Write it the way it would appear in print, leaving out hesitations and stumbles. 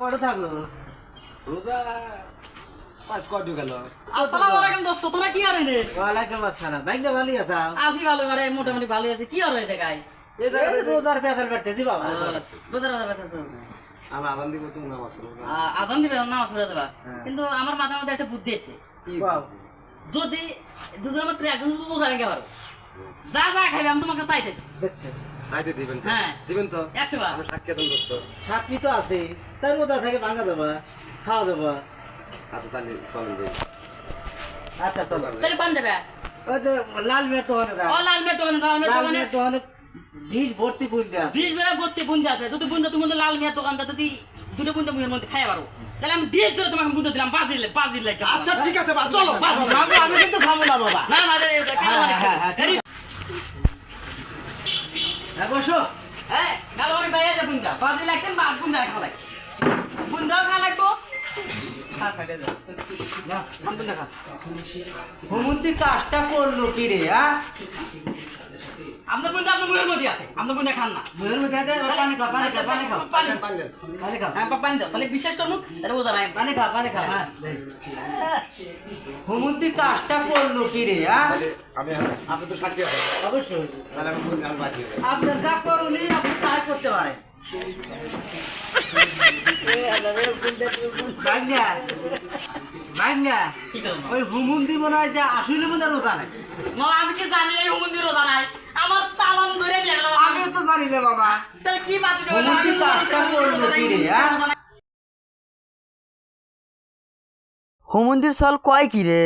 কত থাকলো রোজা 5 কয়টা গেল? আসসালামু আলাইকুম দোস্ত, তোমরা কি আর রে? ওয়ালাইকুম আসসালাম ভাই ভালো আছো আছি ভালো করে, মোটামুটি ভালো আছে। কি আর হইছে গাই? এই জায়গায় রোজার পেছাল করতেছি বাবা রোজার কথা কথা শুন। আমরা আজান দিব তুমি নামাজ পড়ো। আজান দিবে, নামাজ পড়ে যাবা। কিন্তু আমার মাথার মধ্যে একটা বুদ্ধি আছে। কি বাবা যদি দুজনের মধ্যে একজন যদি রোজা রেখে পারো, যা যা খাইবে আমি তোমাকে তাই দেব। দেখছে আইতে দিবেন তো? হ্যাঁ। দিবেন তো? 100 বার। আমরা সাক্ষী আছেন দোস্ত। সাক্ষী তো আছে তার রোজা থেকে ভাঙা যাবা খাওয়া যাবা আচ্ছা তাহলে চলেন যাই। আচ্ছা চলো তাহলে বান দেবে। ওই যে লাল মেয়ে তো হলে ও লাল মেয়ে দোকানে যাও, লাল মেয়ে তো হলে ঢিল ভর্তি বুঝতে আছে ডিশ বেড়া ভর্তি বুন্দা আছে। যদি বুন্দা তুমি লাল মেয়ের দোকানটা যদি দুটো বুন্দা মুখের মধ্যে খাইয়া পারো, তাহলে আমি ডিশ ধরে তোমাকে বুন্দা দিলাম, বাজির লাগে। আচ্ছা ঠিক আছে বাদ চলো বাজ। আমি কিন্তু খাবো না বাবা না না রে, এটা কেন মানে? হ্যাঁ বসো হ্যাঁ, গালো আমি বাইরে যা বুন্দা। বাজি লাগছেন, বাজ বুন্দা খাওয়া লাগে। বুন্দাও খাওয়া লাগবো। খা খাইতে যা। না আম বুন্দা খা। হুমন্তি কাজটা করলো কি রে হ্যাঁ আপনার বুন্দা আপনার মুখের মধ্যে আছে। আপনার বুন্দা খান না। মুখের মধ্যে আছে পানি খা পানি খা পানি খা পানি। পান দেন। পানি খা হ্যাঁ, পানি দাও। তাহলে বিশ্বাস করবো, তাহলে বোঝা নাই। পানি খা হ্যাঁ হুমন্তি কাজটা করলো কি রে হ্যাঁ তাহলে আপনি তো সাক্ষী আছেন। অবশ্যই তাহলে আমি বাদ দিয়ে দেব। আপনার যা করুনি আপনি তাই করতে পারেন ভাগ্যা ভাগ্যা কি করবো? ওই হুমুন্দি মনে হয় যে আসলে মনে হয় রোজা নাই মা, আমি কি জানি এই হুমন্দির রোজা নাই? আমার চালান ধরে নিয়ে গেল। আমিও তো জানি না বাবা তাহলে কি বাজি দেবো? হুমুন্দি কাজটা করলো কি রে হ্যাঁ হুমুন্দির সাল কয় কি রে